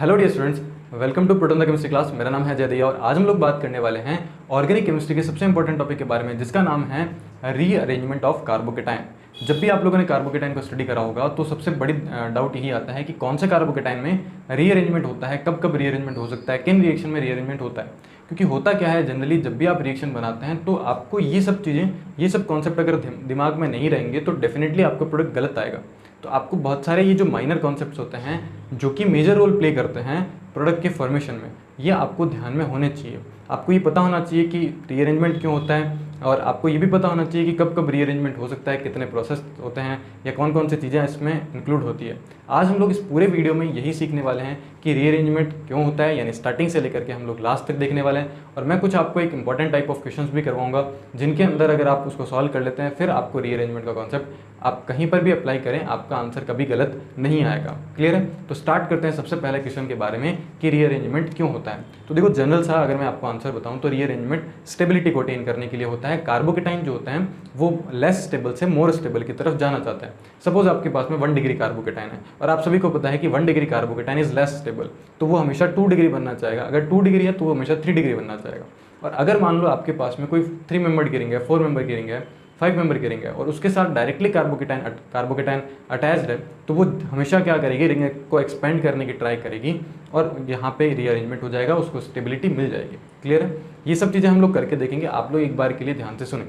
Hello dear students, welcome to Proton the chemistry class. मेरा नाम है जय दैया और आज हम लोग बात करने वाले हैं ऑर्गेनिक केमिस्ट्री के सबसे इंपॉर्टेंट टॉपिक के बारे में, जिसका नाम है रीअरेंजमेंट ऑफ कार्बोकेटाइन। जब भी आप लोगों ने कार्बोकेटाइन को स्टडी करा होगा तो सबसे बड़ी डाउट यही आता है कि कौन से कार्बोकेटाइन में रीअरेंजमेंट होता है, कब कब रीअरेंजमेंट हो सकता है, किन रिएक्शन में रीअरेंजमेंट होता है। क्योंकि होता क्या है, जनरली जब भी आप रिएक्शन बनाते हैं तो आपको ये सब चीज़ें, ये सब कॉन्सेप्ट अगर दिमाग में नहीं रहेंगे तो डेफिनेटली आपका प्रोडक्ट गलत आएगा। तो आपको बहुत सारे ये जो माइनर कॉन्सेप्ट्स होते हैं जो कि मेजर रोल प्ले करते हैं प्रोडक्ट के फॉर्मेशन में, ये आपको ध्यान में होने चाहिए। आपको ये पता होना चाहिए कि रीअरेंजमेंट क्यों होता है, और आपको ये भी पता होना चाहिए कि कब कब रीअरेंजमेंट हो सकता है, कितने प्रोसेस होते हैं या कौन कौन सी चीज़ें इसमें इंक्लूड होती है। आज हम लोग इस पूरे वीडियो में यही सीखने वाले हैं कि रीअरेंजमेंट क्यों होता है, यानी स्टार्टिंग से लेकर के हम लोग लास्ट तक देखने वाले हैं। और मैं कुछ आपको एक इंपॉर्टेंट टाइप ऑफ क्वेश्चंस भी करवाऊंगा जिनके अंदर अगर आप उसको सॉल्व कर लेते हैं फिर आपको रीअरेंजमेंट का कॉन्सेप्ट आप कहीं पर भी अप्लाई करें, आपका आंसर कभी गलत नहीं आएगा। क्लियर है? तो स्टार्ट करते हैं सबसे पहले क्वेश्चन के बारे में कि रीअरेंजमेंट क्यों होता है। तो देखो, जनरल सा अगर मैं आपको आंसर बताऊं तो रीअरेंजमेंट स्टेबिलिटी को अटेन करने के लिए होता है। कार्बोकेटाइन जो होता है वो लेस स्टेबल से मोर स्टेबल की तरफ जाना चाहता है। सपोज आपके पास में 1 डिग्री कार्बोकेटाइन है और आप सभी को पता है कि 1 degree carbocation is less stable, तो वो हमेशा 2 डिग्री बनना चाहेगा। अगर 2 डिग्री है तो वो हमेशा 3 डिग्री बनना चाहेगा। और अगर मान लो आपके पास में कोई 3 मेंबर की रिंग है, 4 मेंबर की रिंग है, 5 मेंबर की रिंग है और उसके साथ डायरेक्टली कार्बोकेटाइन अटैच्ड है, तो वो हमेशा क्या करेगी, रिंग को एक्सपेंड करने की ट्राई करेगी और यहाँ पे रीअरेंजमेंट हो जाएगा, उसको स्टेबिलिटी मिल जाएगी। क्लियर है? ये सब चीज़ें हम लोग करके देखेंगे। आप लोग एक बार के लिए ध्यान से सुनें।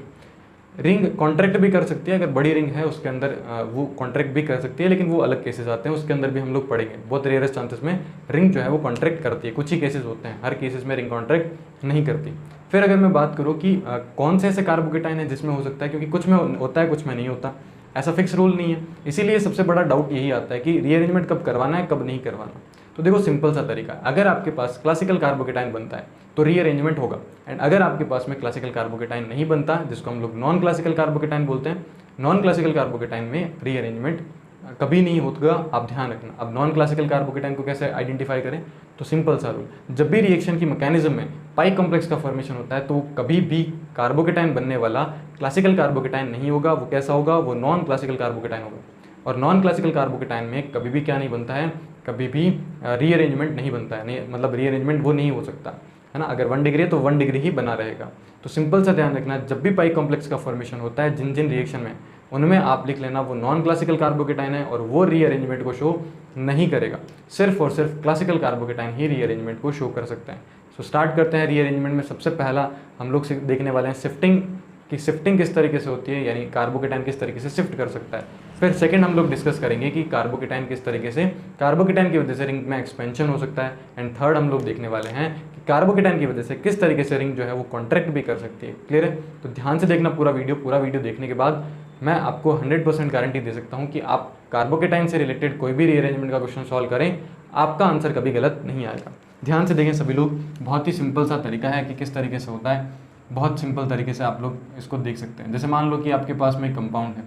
रिंग कॉन्ट्रैक्ट भी कर सकती है, अगर बड़ी रिंग है उसके अंदर वो कॉन्ट्रैक्ट भी कर सकती है, लेकिन वो अलग केसेस आते हैं, उसके अंदर भी हम लोग पढ़ेंगे। बहुत रेयरेस्ट चांसेस में रिंग जो है वो कॉन्ट्रैक्ट करती है, कुछ ही केसेस होते हैं, हर केसेस में रिंग कॉन्ट्रैक्ट नहीं करती। फिर अगर मैं बात करूँ कि कौन से ऐसे कार्बोकेटाइन है जिसमें हो सकता है, क्योंकि कुछ में होता है कुछ में नहीं होता, ऐसा फिक्स रूल नहीं है। इसीलिए सबसे बड़ा डाउट यही आता है कि रीअरेंजमेंट कब करवाना है, कब नहीं करवाना। तो देखो, सिंपल सा तरीका है, अगर आपके पास क्लासिकल कार्बोकेटाइन बनता है तो रीअरेंजमेंट होगा, एंड अगर आपके पास में क्लासिकल कार्बोकेटाइन नहीं बनता, जिसको हम लोग नॉन क्लासिकल कार्बोकेटाइन बोलते हैं, नॉन क्लासिकल कार्बोकेटाइन में रीअरेंजमेंट कभी नहीं होगा। आप ध्यान रखना। अब नॉन क्लासिकल कार्बोकेटाइन को कैसे आइडेंटिफाई करें, तो सिंपल सा रूल, जब भी रिएक्शन की मैकेनिज्म में पाई कॉम्प्लेक्स का फॉर्मेशन होता है तो कभी भी कार्बोकेटाइन बनने वाला क्लासिकल कार्बोकेटाइन नहीं होगा। वो कैसा होगा, वो नॉन क्लासिकल कार्बोकेटाइन होगा। और नॉन क्लासिकल कार्बोकेटाइन में कभी भी क्या नहीं बनता है, कभी भी रीअरेंजमेंट नहीं बनता है, नहीं मतलब रीअरेंजमेंट वो नहीं हो सकता है ना। अगर 1 डिग्री है तो 1 डिग्री ही बना रहेगा। तो सिंपल सा ध्यान रखना, जब भी पाई कॉम्प्लेक्स का फॉर्मेशन होता है जिन जिन रिएक्शन में, उनमें आप लिख लेना वो नॉन क्लासिकल कार्बोकेटाइन है और वो रीअरेंजमेंट को शो नहीं करेगा। सिर्फ और सिर्फ क्लासिकल कार्बोकेटाइन ही रीअरेंजमेंट को शो कर सकते हैं। सो स्टार्ट करते हैं रीअरेंजमेंट में। सबसे पहला हम लोग देखने वाले हैं शिफ्टिंग, कि शिफ्टिंग किस तरीके से होती है, यानी कार्बोकेटाइन किस तरीके से शिफ्ट कर सकता है। फिर सेकंड हम लोग डिस्कस करेंगे कि कार्बोकेटाइन किस तरीके से, कार्बोकेटाइन की वजह से रिंग में एक्सपेंशन हो सकता है। एंड थर्ड हम लोग देखने वाले हैं कि कार्बोकेटाइन की वजह से किस तरीके से रिंग जो है वो कॉन्ट्रैक्ट भी कर सकती है। क्लियर है? तो ध्यान से देखना पूरा वीडियो देखने के बाद मैं आपको 100% गारंटी दे सकता हूँ कि आप कार्बोकेटाइन से रिलेटेड कोई भी रीअरेंजमेंट का क्वेश्चन सॉल्व करें, आपका आंसर कभी गलत नहीं आएगा। ध्यान से देखें सभी लोग, बहुत ही सिंपल सा तरीका है कि किस तरीके से होता है। बहुत सिंपल तरीके से आप लोग इसको देख सकते हैं। जैसे मान लो कि आपके पास में एक कंपाउंड है,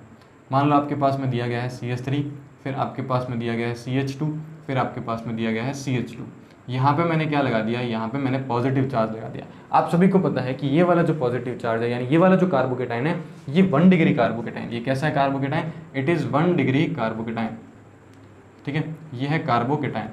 मान लो आपके पास में दिया गया है CH3, फिर आपके पास में दिया गया है CH2, फिर आपके पास में दिया गया है CH2। यहाँ पे मैंने क्या लगा दिया, यहाँ पे मैंने पॉजिटिव चार्ज लगा दिया। आप सभी को पता है कि ये वाला जो पॉजिटिव चार्ज है, यानी ये वाला जो कार्बोकेटाइन है, ये 1 डिग्री कार्बोकेटाइन, ये कैसा है carbocation, it is 1 degree carbocation. ठीक है, ये है कार्बोकेटाइन,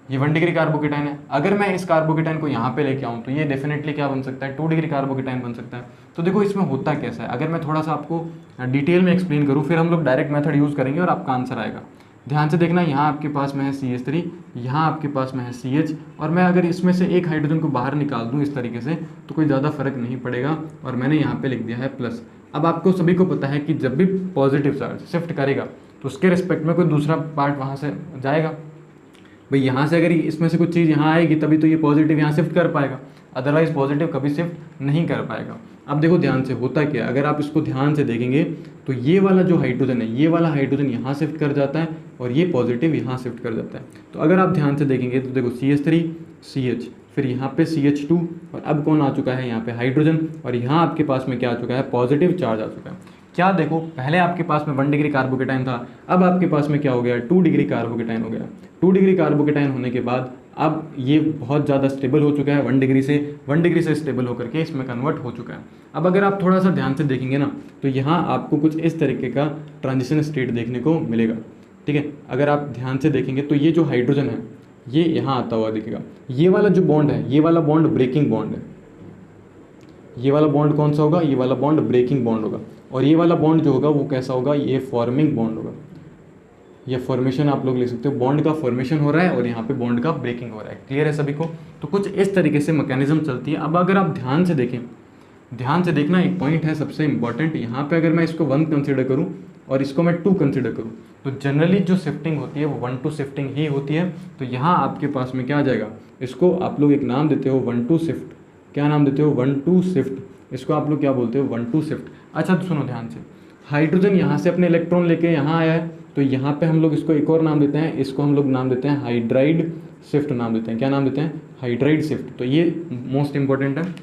ये 1 डिग्री कार्बोकेटाइन है। अगर मैं इस कार्बोकेटाइन को यहाँ पे लेके आऊँ तो ये डेफिनेटली क्या बन सकता है, 2 डिग्री कार्बोकेटाइन बन सकता है। तो देखो इसमें होता कैसा है, अगर मैं थोड़ा सा आपको डिटेल में एक्सप्लेन करूँ, फिर हम लोग डायरेक्ट मेथड यूज़ करेंगे और आपका आंसर आएगा। ध्यान से देखना, यहाँ आपके पास में है CH3, यहाँ आपके पास में है CH, और मैं अगर इसमें से एक हाइड्रोजन को बाहर निकाल दूँ इस तरीके से तो कोई ज़्यादा फर्क नहीं पड़ेगा, और मैंने यहाँ पे लिख दिया है प्लस। अब आपको सभी को पता है कि जब भी पॉजिटिव चार्ज शिफ्ट करेगा तो उसके रिस्पेक्ट में कोई दूसरा पार्ट वहाँ से जाएगा। भाई यहाँ से अगर इसमें से कुछ चीज़ यहाँ आएगी तभी तो ये पॉजिटिव यहाँ शिफ्ट कर पाएगा, अदरवाइज पॉजिटिव कभी शिफ्ट नहीं कर पाएगा। अब देखो ध्यान से होता क्या, अगर आप इसको ध्यान से देखेंगे तो ये वाला जो हाइड्रोजन है, ये वाला हाइड्रोजन यहाँ शिफ्ट कर जाता है और ये पॉजिटिव यहाँ शिफ्ट कर जाता है। तो अगर आप ध्यान से देखेंगे तो देखो CH3 CH, फिर यहाँ पे CH2, और अब कौन आ चुका है यहाँ पे हाइड्रोजन, और यहाँ आपके पास में क्या आ चुका है, पॉजिटिव चार्ज आ चुका है। क्या देखो, पहले आपके पास में 1 डिग्री कार्बोकेटाइन था, अब आपके पास में क्या हो गया, 2 डिग्री कार्बोकेटाइन हो गया। 2 डिग्री कार्बोकेटाइन होने के बाद अब ये बहुत ज़्यादा स्टेबल हो चुका है, 1 डिग्री से स्टेबल होकर के इसमें कन्वर्ट हो चुका है। अब अगर आप थोड़ा सा ध्यान से देखेंगे ना तो यहाँ आपको कुछ इस तरीके का ट्रांजिशन स्टेट देखने को मिलेगा। ठीक है, अगर आप ध्यान से देखेंगे तो ये जो हाइड्रोजन है, ये यहाँ आता हुआ दिखेगा। ये वाला जो बॉन्ड है, ये वाला बॉन्ड ब्रेकिंग बॉन्ड है। ये वाला बॉन्ड कौन सा होगा? ये वाला बॉन्ड ब्रेकिंग बॉन्ड होगा। और ये वाला बॉन्ड जो होगा वो कैसा होगा? ये फॉर्मिंग बॉन्ड होगा। ये फॉर्मेशन आप लोग ले सकते हो, बॉन्ड का फॉर्मेशन हो रहा है और यहाँ पे बॉन्ड का ब्रेकिंग हो रहा है। क्लियर है सभी को? तो कुछ इस तरीके से मैकेनिज्म चलती है। अब अगर आप ध्यान से देखें, ध्यान से देखना, एक पॉइंट है सबसे इंपॉर्टेंट। यहाँ पे अगर मैं इसको 1 कंसिडर करूँ और इसको मैं 2 कंसिडर करूँ, तो जनरली जो शिफ्टिंग होती है वो 1-2 शिफ्टिंग ही होती है। तो यहाँ आपके पास में क्या आ जाएगा? इसको आप लोग एक नाम देते हो 1-2 शिफ्ट। क्या नाम देते हो? 1-2 शिफ्ट। इसको आप लोग क्या बोलते हो? 1-2 शिफ्ट। अच्छा तो सुनो ध्यान से, हाइड्रोजन यहाँ से अपने इलेक्ट्रॉन लेके यहाँ आया है, तो यहाँ पे हम लोग इसको एक और नाम देते हैं, इसको हम लोग नाम देते हैं हाइड्राइड शिफ्ट नाम देते हैं। क्या नाम देते हैं? Hydride shift. तो ये मोस्ट इंपॉर्टेंट है,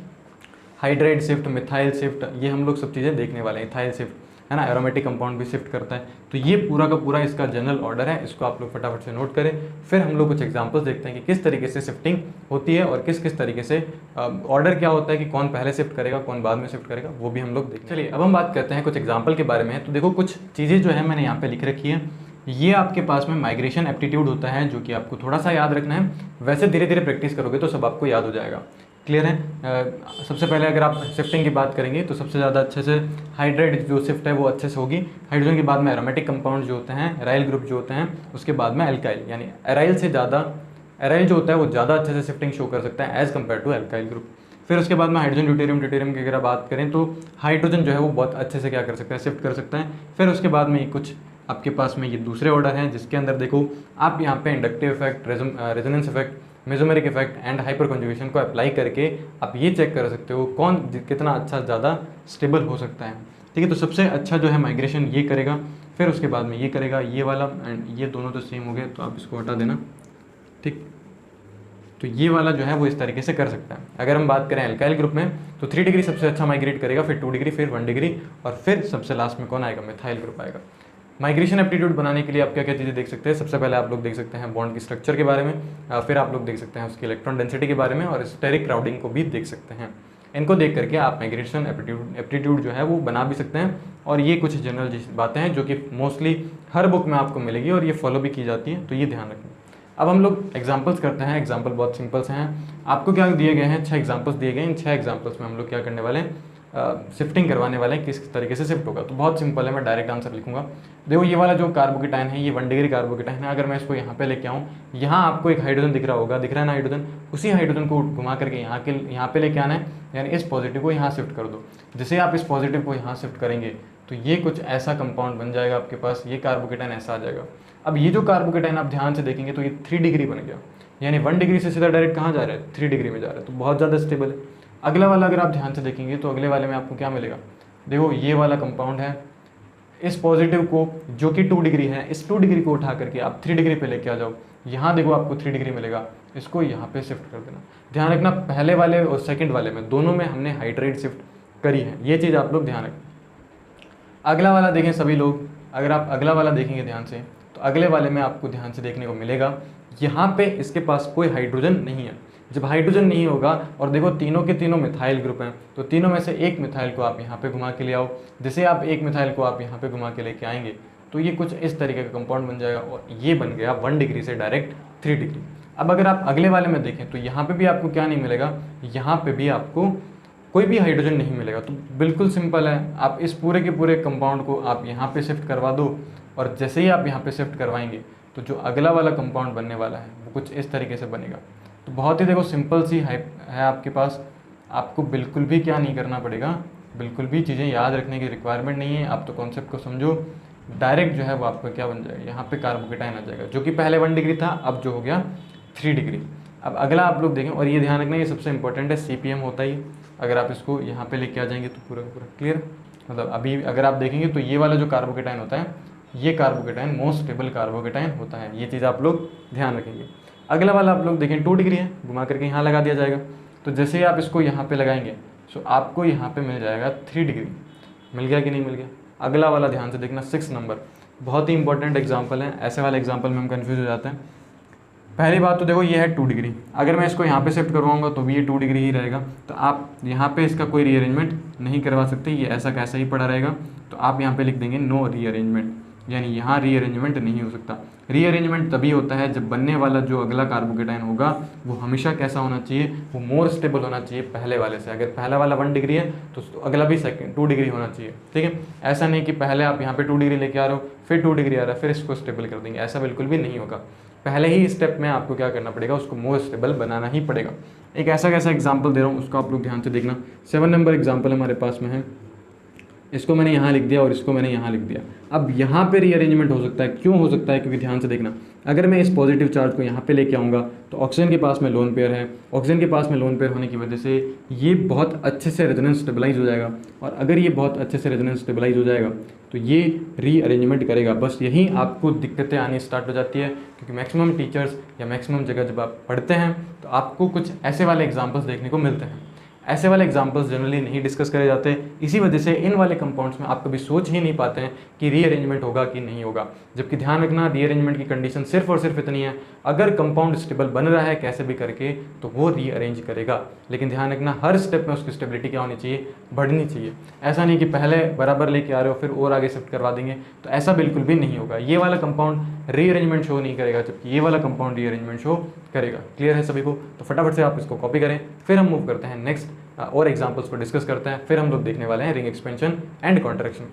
हाइड्राइड शिफ्ट, मिथाइल शिफ्ट, ये हम लोग सब चीज़ें देखने वाले हैं। इथाइल शिफ्ट है ना, एरोमेटिक कंपाउंड भी शिफ्ट करता है। तो ये पूरा का पूरा इसका जनरल ऑर्डर है, इसको आप लोग फटाफट से नोट करें। फिर हम लोग कुछ एग्जांपल्स देखते हैं कि किस तरीके से शिफ्टिंग होती है और किस किस तरीके से ऑर्डर क्या होता है कि कौन पहले शिफ्ट करेगा कौन बाद में शिफ्ट करेगा, वो भी हम लोग देखें। चलिए अब हम बात करते हैं कुछ एग्जाम्पल के बारे में। तो देखो कुछ चीज़ें जो है मैंने यहाँ पे लिख रखी है। ये आपके पास में माइग्रेशन एप्टीट्यूड होता है, जो कि आपको थोड़ा सा याद रखना है। वैसे धीरे धीरे प्रैक्टिस करोगे तो सब आपको याद हो जाएगा। क्लियर है? सबसे पहले अगर आप शिफ्टिंग की बात करेंगे तो सबसे ज़्यादा अच्छे से हाइड्राइड जो शिफ्ट है वो अच्छे से होगी। हाइड्रोजन के बाद में एरोमेटिक कंपाउंड जो होते हैं, एराइल ग्रुप जो होते हैं, उसके बाद में एल्काइल, यानी एराइल से ज़्यादा, एराइल जो होता है वो ज़्यादा अच्छे से शिफ्टिंग शो कर सकता है as compare to alkyl group. फिर उसके बाद में हाइड्रोजन ड्यूटेरियम, ड्यूटेरियम की अगर बात करें तो हाइड्रोजन जो है वो बहुत अच्छे से क्या कर सकता है? शिफ्ट कर सकता है। फिर उसके बाद में कुछ आपके पास में ये दूसरे ऑर्डर हैं, जिसके अंदर देखो आप यहाँ पे inductive effect, resonance effect, mesomeric effect and hyper conjugation को अप्लाई करके आप ये चेक कर सकते हो कौन कितना अच्छा ज़्यादा स्टेबल हो सकता है। ठीक है, तो सबसे अच्छा जो है माइग्रेशन ये करेगा, फिर उसके बाद में ये करेगा, ये वाला एंड ये दोनों तो सेम हो गए, तो आप इसको हटा देना। ठीक, तो ये वाला जो है वो इस तरीके से कर सकता है। अगर हम बात करें एल्काइल ग्रुप में तो 3 डिग्री सबसे अच्छा माइग्रेट करेगा, फिर 2 डिग्री, फिर 1 डिग्री, और फिर सबसे लास्ट में कौन आएगा? मिथाइल ग्रुप आएगा। माइग्रेशन एप्टीट्यूड बनाने के लिए आप क्या क्या चीज़ें देख सकते हैं? सबसे पहले आप लोग देख सकते हैं बॉन्ड की स्ट्रक्चर के बारे में, फिर आप लोग देख सकते हैं उसकी इलेक्ट्रॉन डेंसिटी के बारे में, और स्टेरिक क्राउडिंग को भी देख सकते हैं। इनको देख करके आप माइग्रेशन एप्टीट्यूड जो है वो बना भी सकते हैं। और ये कुछ जनरल बातें हैं जो कि मोस्टली हर बुक में आपको मिलेगी और ये फॉलो भी की जाती है, तो ये ध्यान रखें। अब हम लोग एग्जाम्पल्स करते हैं। एग्जाम्पल बहुत सिंपल्स हैं। आपको क्या दिए गए हैं? 6 एग्जाम्पल्स दिए गए हैं। इन 6 एग्जाम्पल्स में हम लोग क्या करने वाले हैं? शिफ्टिंग करवाने वाले हैं, किस तरीके से शिफ्ट होगा। तो बहुत सिंपल है, मैं डायरेक्ट आंसर लिखूंगा। देखो ये वाला जो कार्बोकेटाइन है ये 1 डिग्री कार्बोकेटाइन है। अगर मैं इसको यहाँ पे लेके आऊँ, यहाँ आपको एक हाइड्रोजन दिख रहा होगा, दिख रहा है ना हाइड्रोजन, उसी हाइड्रोजन को घुमा करके यहाँ पे लेके आना है, यानी इस पॉजिटिव को यहाँ शिफ्ट कर दो। जैसे आप इस पॉजिटिव को यहाँ शिफ्ट करेंगे तो ये कुछ ऐसा कंपाउंड बन जाएगा आपके पास, ये कार्बोकेटाइन ऐसा आ जाएगा। अब ये जो कार्बोकेटाइन आप ध्यान से देखेंगे तो ये 3 डिग्री बन गया, यानी 1 डिग्री से सीधा डायरेक्ट कहाँ जा रहा है? 3 डिग्री में जा रहा है, तो बहुत ज़्यादा स्टेबल है। अगला वाला अगर आप ध्यान से देखेंगे तो अगले वाले में आपको क्या मिलेगा? देखो ये वाला कंपाउंड है, इस पॉजिटिव को जो कि 2 डिग्री है, इस 2 डिग्री को उठा करके आप 3 डिग्री पे लेके आ जाओ। यहाँ देखो आपको 3 डिग्री मिलेगा, इसको यहाँ पे शिफ्ट कर देना। ध्यान रखना पहले वाले और सेकंड वाले में दोनों में हमने हाइड्राइड शिफ्ट करी है, ये चीज़ आप लोग ध्यान रखें। अगला वाला देखें सभी लोग, अगर आप अगला वाला देखेंगे ध्यान से तो अगले वाले में आपको ध्यान से देखने को मिलेगा यहाँ पे इसके पास कोई हाइड्रोजन नहीं है। जब हाइड्रोजन नहीं होगा और देखो तीनों के तीनों मिथाइल ग्रुप हैं, तो तीनों में से एक मिथाइल को आप यहाँ पे घुमा के ले आओ। जैसे आप एक मिथाइल को आप यहाँ पे घुमा के लेके आएंगे तो ये कुछ इस तरीके का कंपाउंड बन जाएगा, और ये बन गया 1 डिग्री से डायरेक्ट 3 डिग्री। अब अगर आप अगले वाले में देखें तो यहाँ पे भी आपको क्या नहीं मिलेगा? यहाँ पे भी आपको कोई भी हाइड्रोजन नहीं मिलेगा। तो बिल्कुल सिंपल है, आप इस पूरे के पूरे कंपाउंड को आप यहाँ पे शिफ्ट करवा दो, और जैसे ही आप यहाँ पे शिफ्ट करवाएंगे तो जो अगला वाला कंपाउंड बनने वाला है वो कुछ इस तरीके से बनेगा। तो बहुत ही देखो सिंपल सी है आपके पास, आपको बिल्कुल भी क्या नहीं करना पड़ेगा, बिल्कुल भी चीज़ें याद रखने की रिक्वायरमेंट नहीं है। आप तो कॉन्सेप्ट को समझो, डायरेक्ट जो है वो आपका क्या बन जाएगा? यहाँ पे कार्बोकेटाइन आ जाएगा, जो कि पहले 1 डिग्री था, अब जो हो गया 3 डिग्री। अब अगला आप लोग देखें, और ये ध्यान रखना ये सबसे इंपॉर्टेंट है, CPM होता ही। अगर आप इसको यहाँ पे लेके आ जाएंगे तो पूरा पूरा क्लियर। मतलब अभी अगर आप देखेंगे तो ये वाला जो कार्बोकेटाइन होता है, ये कार्बोकेटाइन मोस्ट स्टेबल कार्बोकेटाइन होता है, ये चीज़ आप लोग ध्यान रखेंगे। अगला वाला आप लोग देखें 2 डिग्री है, घुमा करके यहाँ लगा दिया जाएगा। तो जैसे ही आप इसको यहाँ पे लगाएंगे तो आपको यहाँ पे मिल जाएगा 3 डिग्री। मिल गया कि नहीं मिल गया? अगला वाला ध्यान से देखना, 6 नंबर, बहुत ही इंपॉर्टेंट एग्जाम्पल है। ऐसे वाले एग्जाम्पल में हम कन्फ्यूज हो जाते हैं। पहली बात तो देखो ये है 2 डिग्री, अगर मैं इसको यहाँ पे शिफ्ट करवाऊंगा तो भी ये 2 डिग्री ही रहेगा। तो आप यहाँ पे इसका कोई रीअरेंजमेंट नहीं करवा सकते, ये ऐसा कैसा ही पड़ा रहेगा। तो आप यहाँ पे लिख देंगे नो रीअरेंजमेंट। यानी यहाँ रीअरेंजमेंट नहीं हो सकता। रीअरेंजमेंट तभी होता है जब बनने वाला जो अगला कार्बोकेटाइन होगा वो हमेशा कैसा होना चाहिए, वो मोर स्टेबल होना चाहिए पहले वाले से। अगर पहला वाला 1 डिग्री है तो अगला भी 2 डिग्री होना चाहिए, ठीक है। ऐसा नहीं कि पहले आप यहाँ पे 2 डिग्री लेके आ रहे हो, फिर 2 डिग्री आ रहा है, फिर इसको स्टेबल कर देंगे, ऐसा बिल्कुल भी नहीं होगा। पहले ही स्टेप में आपको क्या करना पड़ेगा, उसको मोर स्टेबल बनाना ही पड़ेगा। एक ऐसा कैसा एग्जाम्पल दे रहा हूँ, उसको आप लोग ध्यान से देखना। 7 नंबर एग्जाम्पल हमारे पास में है, इसको मैंने यहाँ लिख दिया और इसको मैंने यहाँ लिख दिया। अब यहाँ पे रीअरेंजमेंट हो सकता है, क्यों हो सकता है, क्योंकि ध्यान से देखना, अगर मैं इस पॉजिटिव चार्ज को यहाँ पे लेके आऊँगा तो ऑक्सीजन के पास में लोन पेयर है, ऑक्सीजन के पास में लोन पेयर होने की वजह से ये बहुत अच्छे से रेजोनेंस स्टेबलाइज हो जाएगा। और अगर ये बहुत अच्छे से रेजोनेंस स्टेबलाइज हो जाएगा तो ये रीअरेंजमेंट करेगा। बस यहीं आपको दिक्कतें आनी स्टार्ट हो जाती है, क्योंकि मैक्सिमम टीचर्स या मैक्सिमम जगह जब आप पढ़ते हैं तो आपको कुछ ऐसे वाले एग्जाम्पल्स देखने को मिलते हैं। ऐसे वाले एग्जाम्पल्स जनरली नहीं डिस्कस करे जाते, इसी वजह से इन वाले कंपाउंड्स में आप कभी सोच ही नहीं पाते हैं कि रीअरेंजमेंट होगा कि नहीं होगा। जबकि ध्यान रखना, रीअरेंजमेंट की कंडीशन सिर्फ और सिर्फ इतनी है, अगर कंपाउंड स्टेबल बन रहा है कैसे भी करके तो वो रीअरेंज करेगा। लेकिन ध्यान रखना, हर स्टेप में उसकी स्टेबिलिटी क्या होनी चाहिए, बढ़नी चाहिए। ऐसा नहीं कि पहले बराबर लेके आ रहे हो फिर और आगे शिफ्ट करवा देंगे, तो ऐसा बिल्कुल भी नहीं होगा। ये वाला कंपाउंड रीअरेंजमेंट शो नहीं करेगा, जबकि ये वाला कंपाउंड रीअरेंजमेंट शो करेगा। क्लियर है सभी को? तो फटाफट से आप इसको कॉपी करें, फिर हम मूव करते हैं नेक्स्ट और एग्जाम्पल्स को डिस्कस करते हैं। फिर हम लोग देखने वाले हैं रिंग एक्सपेंशन एंड कॉन्ट्रैक्शन।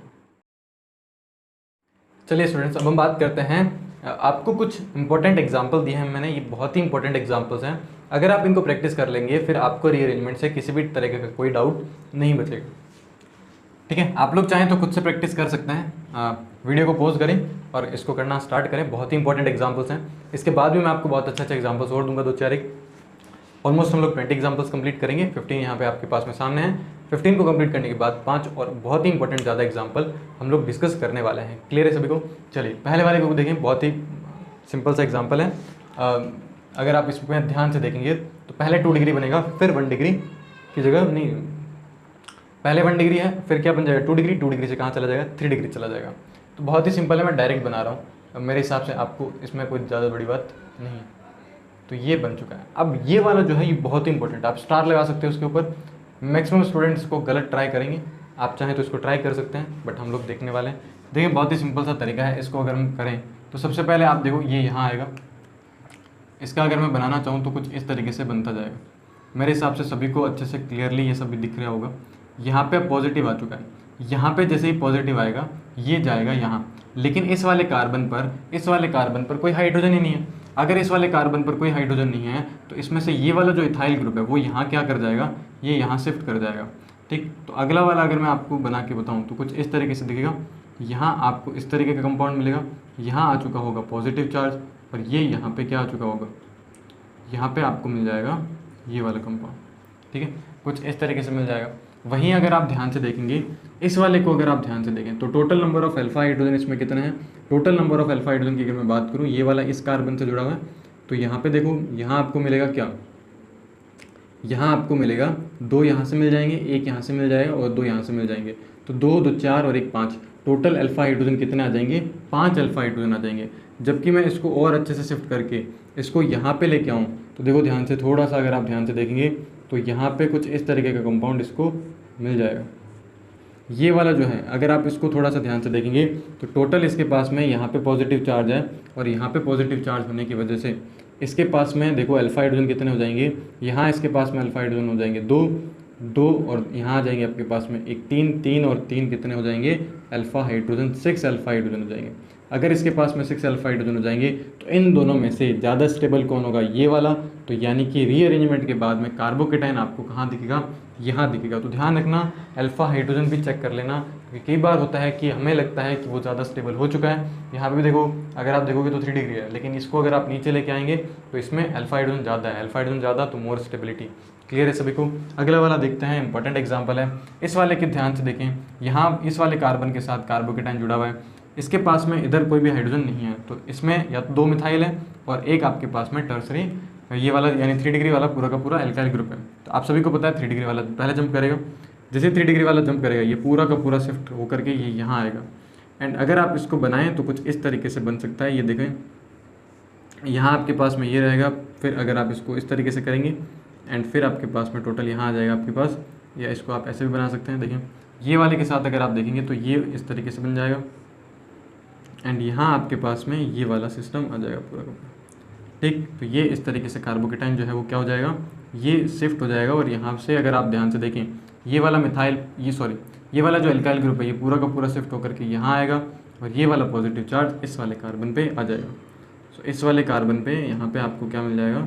चलिए स्टूडेंट्स, अब हम बात करते हैं, आपको कुछ इंपॉर्टेंट एग्जाम्पल दिए हैं मैंने, ये बहुत ही इंपॉर्टेंट एग्जाम्पल्स हैं। अगर आप इनको प्रैक्टिस कर लेंगे फिर आपको रीअरेंजमेंट से किसी भी तरह का कोई डाउट नहीं बचेगा, ठीक है। आप लोग चाहें तो खुद से प्रैक्टिस कर सकते हैं, वीडियो को पॉज करें और इसको करना स्टार्ट करें। बहुत ही इंपॉर्टेंट एग्जाम्पल्स हैं। इसके बाद भी मैं आपको बहुत अच्छे एग्जाम्पल्स और दूंगा, 2-4 एक। ऑलमोस्ट हम लोग 20 एग्जाम्पल्स कंप्लीट करेंगे, 15 यहाँ पे आपके पास में सामने हैं। 15 को कंप्लीट करने के बाद 5 और बहुत ही इंपॉर्टेंट ज़्यादा एग्जाम्पल हम लोग डिस्कस करने वाले हैं। क्लियर है सभी को? चलिए पहले वाले को देखें, बहुत ही सिंपल सा एग्जाम्पल है। अगर आप इसमें ध्यान से देखेंगे तो पहले 2 डिग्री बनेगा, फिर 1 डिग्री की जगह नहीं, पहले 1 डिग्री है, फिर क्या बन जाएगा 2 डिग्री, 2 डिग्री से कहाँ चला जाएगा, 3 डिग्री चला जाएगा। तो बहुत ही सिंपल है, मैं डायरेक्ट बना रहा हूँ। मेरे हिसाब से आपको इसमें कोई ज़्यादा बड़ी बात नहीं है। तो ये बन चुका है। अब ये वाला जो है ये बहुत ही इंपॉर्टेंट है, आप स्टार लगा सकते हो उसके ऊपर। मैक्सिमम स्टूडेंट्स को गलत ट्राई करेंगे, आप चाहें तो इसको ट्राई कर सकते हैं, बट हम लोग देखने वाले हैं। देखिए बहुत ही सिंपल सा तरीका है, इसको अगर हम करें तो सबसे पहले आप देखो ये यहाँ आएगा। इसका अगर मैं बनाना चाहूँ तो कुछ इस तरीके से बनता जाएगा। मेरे हिसाब से सभी को अच्छे से क्लियरली ये सभी दिख रहा होगा। यहाँ पे पॉजिटिव आ चुका है, यहाँ पे जैसे ही पॉजिटिव आएगा ये जाएगा यहाँ, लेकिन इस वाले कार्बन पर कोई हाइड्रोजन ही नहीं है। अगर इस वाले कार्बन पर कोई हाइड्रोजन नहीं है तो इसमें से ये वाला जो इथाइल ग्रुप है वो यहाँ क्या कर जाएगा, ये यहाँ शिफ्ट कर जाएगा, ठीक। तो अगला वाला अगर मैं आपको बना के बताऊँ तो कुछ इस तरीके से दिखेगा। यहाँ आपको इस तरीके का कंपाउंड मिलेगा, यहाँ आ चुका होगा पॉजिटिव चार्ज, और ये यहाँ पे क्या आ चुका होगा, यहाँ पे आपको मिल जाएगा ये वाला कंपाउंड, ठीक है। कुछ इस तरीके से मिल जाएगा। वहीं अगर आप ध्यान से देखेंगे, इस वाले को अगर आप ध्यान से देखें तो total number of alpha hydrogen इसमें कितने हैं, total number of alpha hydrogen की अगर मैं बात करूँ, ये वाला इस कार्बन से जुड़ा हुआ है, तो यहाँ पे देखो, यहाँ आपको मिलेगा क्या, यहाँ आपको मिलेगा 2 यहाँ से मिल जाएंगे, 1 यहाँ से मिल जाएगा और 2 यहाँ से मिल जाएंगे। तो 2, 2, 4 और 1, 5, टोटल अल्फा हाइड्रोजन कितने आ जाएंगे, 5 अल्फा हाइड्रोजन आ जाएंगे। जबकि मैं इसको और अच्छे से शिफ्ट करके इसको यहाँ पे लेके आऊँ तो देखो ध्यान से, थोड़ा सा अगर आप ध्यान से देखेंगे तो यहाँ पे कुछ इस तरीके का कंपाउंड इसको मिल जाएगा। ये वाला जो है अगर आप इसको थोड़ा सा ध्यान से देखेंगे तो टोटल इसके पास में यहाँ पे पॉजिटिव चार्ज है, और यहाँ पे पॉजिटिव चार्ज होने की वजह से इसके पास में देखो अल्फा हाइड्रोजन कितने हो जाएंगे, यहाँ इसके पास में अल्फा हाइड्रोजन हो जाएंगे 2, 2 और यहाँ आ जाएंगे आपके पास में 1, 3, 3 और 3 कितने हो जाएंगे अल्फा हाइड्रोजन, 6 अल्फा हाइड्रोजन हो जाएंगे। अगर इसके पास में 6 अल्फा हाइड्रोजन हो जाएंगे तो इन दोनों में से ज़्यादा स्टेबल कौन होगा, ये वाला। तो यानी कि रीअरेंजमेंट के बाद में कार्बोकेटाइन आपको कहाँ दिखेगा, यहाँ दिखेगा। तो ध्यान रखना, अल्फा हाइड्रोजन भी चेक कर लेना, क्योंकि कई बार होता है कि हमें लगता है कि वो ज़्यादा स्टेबल हो चुका है। यहाँ पे भी देखो, अगर आप देखोगे तो 3 डिग्री है, लेकिन इसको अगर आप नीचे लेके आएंगे तो इसमें अल्फा हाइड्रोजन ज़्यादा है, अल्फा हाइड्रोजन ज़्यादा तो मोर स्टेबिलिटी। क्लियर है सभी को? अगला वाला देखते हैं, इंपॉर्टेंट एग्जाम्पल है। इस वाले के ध्यान से देखें, यहाँ इस वाले कार्बन के साथ कार्बोकेटाइन जुड़ा हुआ है, इसके पास में इधर कोई भी हाइड्रोजन नहीं है, तो इसमें या तो 2 मिथाइल है और एक आपके पास में टर्सरी, ये वाला यानी 3 डिग्री वाला पूरा का पूरा एल्काइल ग्रुप है। तो आप सभी को पता है 3 डिग्री वाला पहले जंप करेगा, जैसे 3 डिग्री वाला जंप करेगा ये पूरा का पूरा शिफ्ट होकर के ये यहाँ आएगा। एंड अगर आप इसको बनाएं तो कुछ इस तरीके से बन सकता है, ये देखें यहाँ आपके पास में ये रहेगा, फिर अगर आप इसको इस तरीके से करेंगे एंड फिर आपके पास में टोटल यहाँ आ जाएगा आपके पास, या इसको आप ऐसे भी बना सकते हैं। देखें ये वाले के साथ अगर आप देखेंगे तो ये इस तरीके से बन जाएगा, एंड यहाँ आपके पास में ये वाला सिस्टम आ जाएगा पूरा का पूरा। ठीक, तो ये इस तरीके से कार्बोकेटाइन जो है वो क्या हो जाएगा, ये शिफ्ट हो जाएगा। और यहाँ से अगर आप ध्यान से देखें, ये वाला मिथाइल, ये वाला जो एल्काइल ग्रुप है ये पूरा का पूरा शिफ्ट होकर के यहाँ आएगा, और ये वाला पॉजिटिव चार्ज इस वाले कार्बन पे आ जाएगा। सो इस वाले कार्बन पे यहाँ पे आपको क्या मिल जाएगा,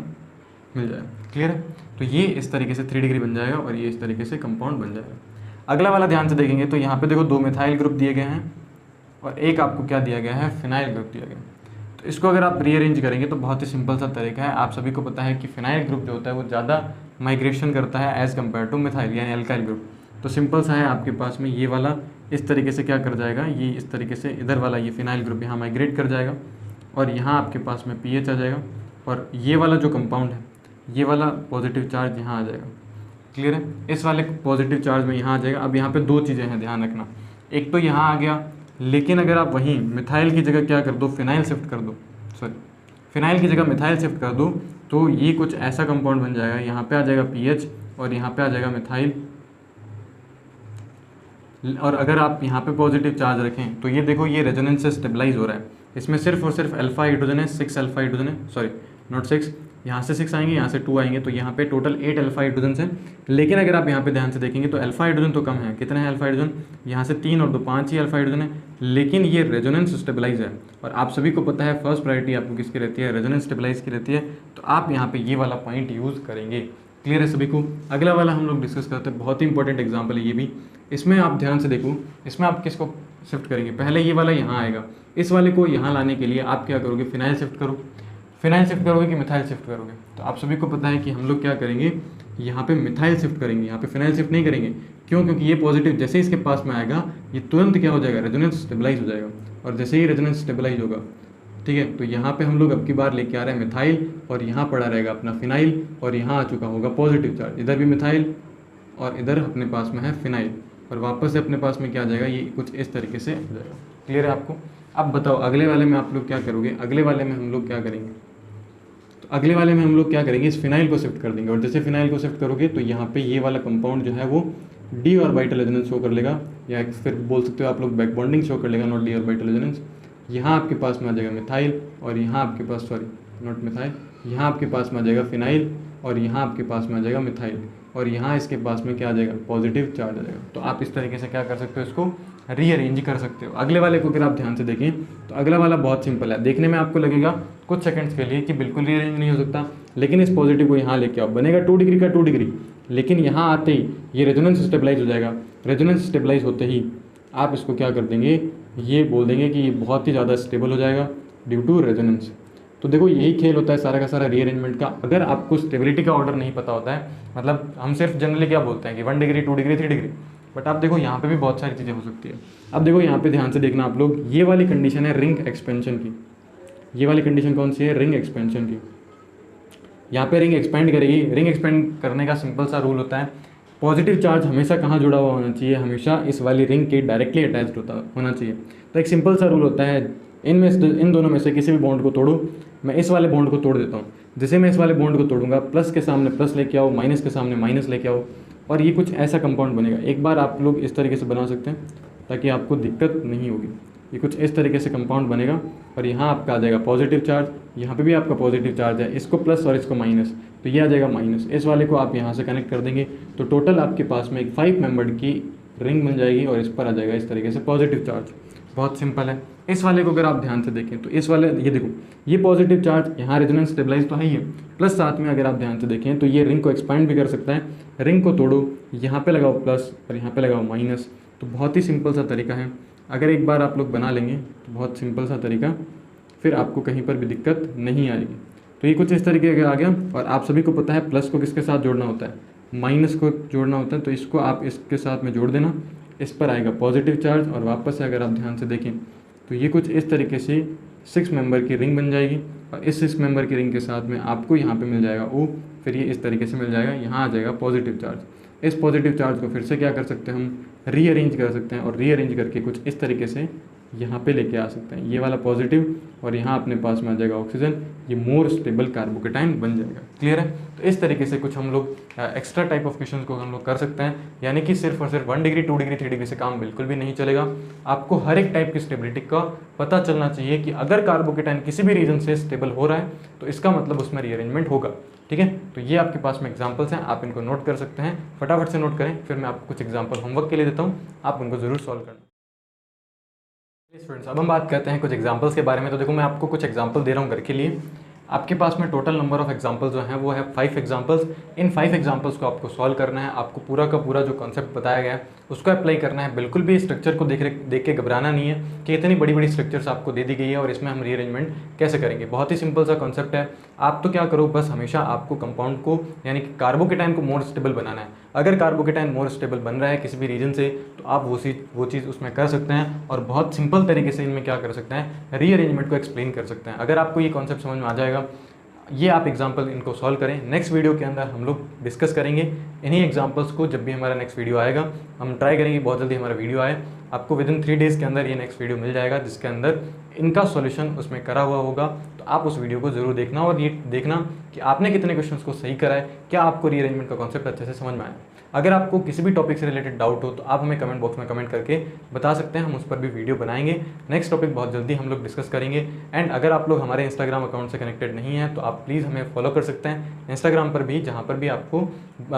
क्लियर है। तो ये इस तरीके से 3 डिग्री बन जाएगा, और ये इस तरीके से कंपाउंड बन जाएगा। अगला वाला ध्यान से देखेंगे तो यहाँ पे देखो 2 मिथाइल ग्रुप दिए गए हैं, और एक आपको क्या दिया गया है, फिनाइल ग्रुप दिया गया है। तो इसको अगर आप रीअरेंज करेंगे तो बहुत ही सिंपल सा तरीका है। आप सभी को पता है कि फिनाइल ग्रुप जो होता है वो ज़्यादा माइग्रेशन करता है एज़ कम्पेयर टू मिथाइल यानी एल्काइल ग्रुप। तो सिंपल सा है, आपके पास में ये वाला इस तरीके से क्या कर जाएगा, ये इस तरीके से इधर वाला ये फिनाइल ग्रुप यहाँ माइग्रेट कर जाएगा, और यहाँ आपके पास में पीएच आ जाएगा, और ये वाला जो कंपाउंड है ये वाला पॉजिटिव चार्ज यहाँ आ जाएगा। क्लियर है, इस वाले पॉजिटिव चार्ज में यहाँ आ जाएगा। अब यहाँ पे 2 चीज़ें हैं, ध्यान रखना। एक तो यहाँ आ गया, लेकिन अगर आप वहीं मिथाइल की जगह क्या कर दो, फिनाइल शिफ्ट कर दो, फिनाइल की जगह मिथाइल शिफ्ट कर दो, तो ये कुछ ऐसा कंपाउंड बन जाएगा। यहाँ पे आ जाएगा पीएच और यहाँ पे आ जाएगा मिथाइल। और अगर आप यहाँ पे पॉजिटिव चार्ज रखें तो ये देखो, ये रेजोनेंस से स्टेबलाइज हो रहा है। इसमें सिर्फ और सिर्फ अल्फा हाइड्रोजन है, 6 अल्फा हाइड्रोजन है, सॉरी नॉट 6, यहाँ से 6 आएंगे, यहाँ से 2 आएंगे, तो यहाँ पे टोटल 8 अल्फा हाइड्रोजन हैं। लेकिन अगर आप यहाँ पे ध्यान से देखेंगे तो अल्फा हाइड्रोजन तो कम है। कितने हैं अल्फा हाइड्रोजन, यहाँ से 3 और 2 5 ही अल्फा हाइड्रोजन है, लेकिन ये रेजोनेंस स्टेबलाइज है। और आप सभी को पता है फर्स्ट प्रायोरिटी आपको किसकी रहती है, रेजोनेंस स्टेबलाइज की रहती है। तो आप यहाँ पे ये वाला पॉइंट यूज़ करेंगे। क्लियर है सभी को। अगला वाला हम लोग डिस्कस करते हैं, बहुत ही इंपॉर्टेंट एग्जाम्पल है ये भी। इसमें आप ध्यान से देखो, इसमें आप किसको शिफ्ट करेंगे, पहले ये वाला यहाँ आएगा, इस वाले को यहाँ लाने के लिए आप क्या करोगे, फिनाइल शिफ्ट करो। फिनाइल शिफ्ट करोगे कि मिथाइल शिफ्ट करोगे, तो आप सभी को पता है कि हम लोग क्या करेंगे, यहाँ पे मिथाइल शिफ्ट करेंगे, यहाँ पे फिनाइल शिफ्ट नहीं करेंगे। क्यों, क्योंकि ये पॉजिटिव जैसे इसके पास में आएगा ये तुरंत क्या हो जाएगा, रेजोनेंस स्टेबलाइज हो जाएगा। और जैसे ही रेजोनेंस स्टेबलाइज होगा, ठीक है, तो यहाँ पे हम लोग अब की बार लेके आ रहे हैं मिथाइल, और यहाँ पड़ा रहेगा अपना फिनाइल, और यहाँ आ चुका होगा पॉजिटिव चार्ज, इधर भी मिथाइल और इधर अपने पास में है फिनाइल, और वापस से अपने पास में क्या आ जाएगा, ये कुछ इस तरीके से हो जाएगा। क्लियर है आपको। अब बताओ अगले वाले में आप लोग क्या करोगे, अगले वाले में हम लोग क्या करेंगे, तो अगले वाले में हम लोग क्या करेंगे, इस फिनाइल को शिफ्ट कर देंगे। और जैसे फिनाइल को शिफ्ट करोगे तो यहाँ पे ये वाला कंपाउंड जो है वो डी ऑर्बिटल रेजोनेंस शो कर लेगा, या फिर बोल सकते हो आप लोग बैक बॉन्डिंग शो कर लेगा, नॉट डी ऑर्बिटल रेजोनेंस। यहाँ आपके पास में आ जाएगा मिथाइल, और यहाँ आपके पास सॉरी नॉट मिथाइल, यहाँ आपके पास में आ जाएगा फिनाइल, और यहाँ आपके पास में आ जाएगा मिथाइल, और यहाँ इसके पास में क्या आ जाएगा, पॉजिटिव चार्ज आ जाएगा। तो आप इस तरीके से क्या कर सकते हो, इसको रीअरेंज कर सकते हो। अगले वाले को अगर आप ध्यान से देखें तो अगला वाला बहुत सिंपल है, देखने में आपको लगेगा कुछ सेकंड्स के लिए कि बिल्कुल रीअरेंज नहीं हो सकता, लेकिन इस पॉजिटिव को यहाँ लेके आओ, बनेगा 2 डिग्री का 2 डिग्री, लेकिन यहाँ आते ही ये रेजोनेंस स्टेबलाइज हो जाएगा। रेजोनेंस स्टेबलाइज होते ही आप इसको क्या कर देंगे, ये बोल देंगे कि ये बहुत ही ज़्यादा स्टेबल हो जाएगा ड्यू टू रेजोनेंस। तो देखो यही खेल होता है सारा का सारा रीअरेंजमेंट का। अगर आपको स्टेबिलिटी का ऑर्डर नहीं पता होता है, मतलब हम सिर्फ जनरली क्या बोलते हैं कि 1 डिग्री 2 डिग्री 3 डिग्री, बट आप देखो यहाँ पे भी बहुत सारी चीज़ें हो सकती है। अब देखो यहाँ पे ध्यान से देखना आप लोग, ये वाली कंडीशन है रिंग एक्सपेंशन की। ये वाली कंडीशन कौन सी है, रिंग एक्सपेंशन की। यहाँ पे रिंग एक्सपेंड करेगी। रिंग एक्सपेंड करने का सिंपल सा रूल होता है, पॉजिटिव चार्ज हमेशा कहाँ जुड़ा हुआ होना चाहिए, हमेशा इस वाली रिंग के डायरेक्टली अटैच्ड होना चाहिए। तो एक सिंपल सा रूल होता है, इन दोनों में से किसी भी बॉन्ड को तोड़ो। मैं इस वाले बॉन्ड को तोड़ देता हूँ, जैसे मैं इस वाले बॉन्ड को तोड़ूंगा, प्लस के सामने प्लस लेके आओ, माइनस के सामने माइनस लेके आओ, और ये कुछ ऐसा कंपाउंड बनेगा। एक बार आप लोग इस तरीके से बना सकते हैं ताकि आपको दिक्कत नहीं होगी। ये कुछ इस तरीके से कंपाउंड बनेगा, और यहाँ आपका आ जाएगा पॉजिटिव चार्ज, यहाँ पे भी आपका पॉजिटिव चार्ज है, इसको प्लस और इसको माइनस, तो ये आ जाएगा माइनस। इस वाले को आप यहाँ से कनेक्ट कर देंगे तो टोटल आपके पास में एक 5 मेंबर्ड की रिंग बन जाएगी, और इस पर आ जाएगा इस तरीके से पॉजिटिव चार्ज। बहुत सिंपल है। इस वाले को अगर आप ध्यान से देखें तो इस वाले, ये देखो ये पॉजिटिव चार्ज, यहाँ रेजोनेंस स्टेबलाइज तो है ही है, प्लस साथ में अगर आप ध्यान से देखें तो ये रिंग को एक्सपांड भी कर सकता है। रिंग को तोड़ो, यहाँ पे लगाओ प्लस और यहाँ पे लगाओ माइनस। तो बहुत ही सिंपल सा तरीका है, अगर एक बार आप लोग बना लेंगे तो बहुत सिंपल सा तरीका, फिर आपको कहीं पर भी दिक्कत नहीं आएगी। तो ये कुछ इस तरीके का आ गया। और आप सभी को पता है प्लस को किसके साथ जोड़ना होता है, माइनस को जोड़ना होता है, तो इसको आप इसके साथ में जोड़ देना, इस पर आएगा पॉजिटिव चार्ज। और वापस से अगर आप ध्यान से देखें तो ये कुछ इस तरीके से 6 मेंबर की रिंग बन जाएगी, और इस 6 मेंबर की रिंग के साथ में आपको यहाँ पे मिल जाएगा O, फिर ये इस तरीके से मिल जाएगा, यहाँ आ जाएगा पॉजिटिव चार्ज। इस पॉजिटिव चार्ज को फिर से क्या कर सकते हैं, हम रीअरेंज कर सकते हैं, और रीअरेंज करके कुछ इस तरीके से यहाँ पे लेके आ सकते हैं। ये वाला पॉजिटिव और यहाँ अपने पास में आ जाएगा ऑक्सीजन, ये मोर स्टेबल कार्बोकेटाइन बन जाएगा। क्लियर है? तो इस तरीके से कुछ हम लोग एक्स्ट्रा टाइप ऑफ क्वेश्चन को हम लोग कर सकते हैं, यानी कि सिर्फ और सिर्फ 1 डिग्री 2 डिग्री 3 डिग्री से काम बिल्कुल भी नहीं चलेगा। आपको हर एक टाइप की स्टेबिलिटी का पता चलना चाहिए कि अगर कार्बोकेटाइन किसी भी रीजन से स्टेबल हो रहा है तो इसका मतलब उसमें रीअरेंजमेंट होगा। ठीक है, तो ये आपके पास में एग्जांपल्स हैं, आप इनको नोट कर सकते हैं, फटाफट से नोट करें, फिर मैं आपको कुछ एग्जांपल होमवर्क के लिए देता हूँ, आप उनको जरूर सॉल्व करना। स्टूडेंट्स, अब हम बात करते हैं कुछ एग्जांपल्स के बारे में। तो देखो, मैं आपको कुछ एग्जांपल दे रहा हूँ घर के लिए। आपके पास में टोटल नंबर ऑफ एग्जांपल्स जो हैं वो है 5 एग्जांपल्स। इन 5 एग्जांपल्स को आपको सॉल्व करना है, आपको पूरा का पूरा जो कॉन्सेप्ट बताया गया है उसको अप्लाई करना है। बिल्कुल भी स्ट्रक्चर को देख के घबराना नहीं है कि इतनी बड़ी बड़ी स्ट्रक्चर्स आपको दे दी गई है और इसमें हम रीअरेंजमेंट कैसे करेंगे। बहुत ही सिंपल सा कॉन्सेप्ट है। आप तो क्या करो, बस हमेशा आपको कंपाउंड को यानी कि कार्बोकेटाइन को मोर स्टेबल बनाना है। अगर कार्बोकेटाइन मोर स्टेबल बन रहा है किसी भी रीजन से तो आप वो चीज़ उसमें कर सकते हैं और बहुत सिंपल तरीके से इनमें क्या कर सकते हैं, रीअरेंजमेंट को एक्सप्लेन कर सकते हैं। अगर आपको ये कॉन्सेप्ट समझ में आ जाएगा, ये आप एग्जाम्पल इनको सॉल्व करें। नेक्स्ट वीडियो के अंदर हम लोग डिस्कस करेंगे इन्हीं एग्जाम्पल्स को। जब भी हमारा नेक्स्ट वीडियो आएगा हम ट्राई करेंगे बहुत जल्दी हमारा वीडियो आए, आपको विदिन 3 डेज़ के अंदर ये नेक्स्ट वीडियो मिल जाएगा जिसके अंदर इनका सॉल्यूशन उसमें करा हुआ होगा। तो आप उस वीडियो को ज़रूर देखना और ये देखना कि आपने कितने क्वेश्चंस को सही करा है, क्या आपको रीअरेंजमेंट का कॉन्सेप्ट अच्छे से समझ में आया। अगर आपको किसी भी टॉपिक से रिलेटेड डाउट हो तो आप हमें कमेंट बॉक्स में कमेंट करके बता सकते हैं, हम उस पर भी वीडियो बनाएंगे। नेक्स्ट टॉपिक बहुत जल्दी हम लोग डिस्कस करेंगे। एंड अगर आप लोग हमारे इंस्टाग्राम अकाउंट से कनेक्टेड नहीं हैं तो आप प्लीज़ हमें फॉलो कर सकते हैं इंस्टाग्राम पर भी, जहाँ पर भी आपको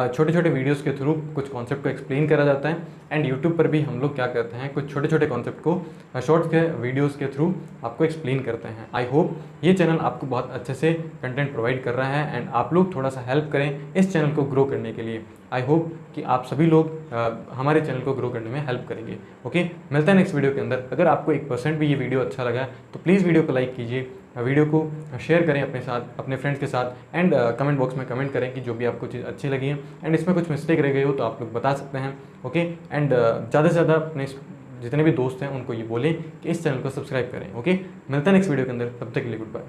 छोटे छोटे वीडियोज़ के थ्रू कुछ कॉन्सेप्ट को एक्सप्लेन करा जाता है। एंड यूट्यूब पर भी हम लोग क्या करते हैं, कुछ छोटे छोटे कॉन्सेप्ट को शॉर्ट्स के वीडियोज़ के थ्रू आपको एक्सप्लेन करते हैं। आई होप ये चैनल आपको बहुत अच्छे से कंटेंट प्रोवाइड कर रहा है एंड आप लोग थोड़ा सा हेल्प करें इस चैनल को ग्रो करने के लिए। आई होप कि आप सभी लोग हमारे चैनल को ग्रो करने में हेल्प करेंगे। ओके, मिलता है नेक्स्ट वीडियो के अंदर। अगर आपको 1% भी ये वीडियो अच्छा लगा है तो प्लीज़ वीडियो को लाइक कीजिए, वीडियो को शेयर करें अपने साथ, अपने फ्रेंड्स के साथ एंड कमेंट बॉक्स में कमेंट करें कि जो भी आपको चीज़ अच्छी लगी है एंड इसमें कुछ मिस्टेक रह गई हो तो आप लोग बता सकते हैं। ओके, एंड ज़्यादा से ज़्यादा अपने जितने भी दोस्त हैं उनको ये बोलें कि इस चैनल को सब्सक्राइब करें। ओके, मिलता है नेक्स्ट वीडियो के अंदर, तब तक के लिए गुड बाय।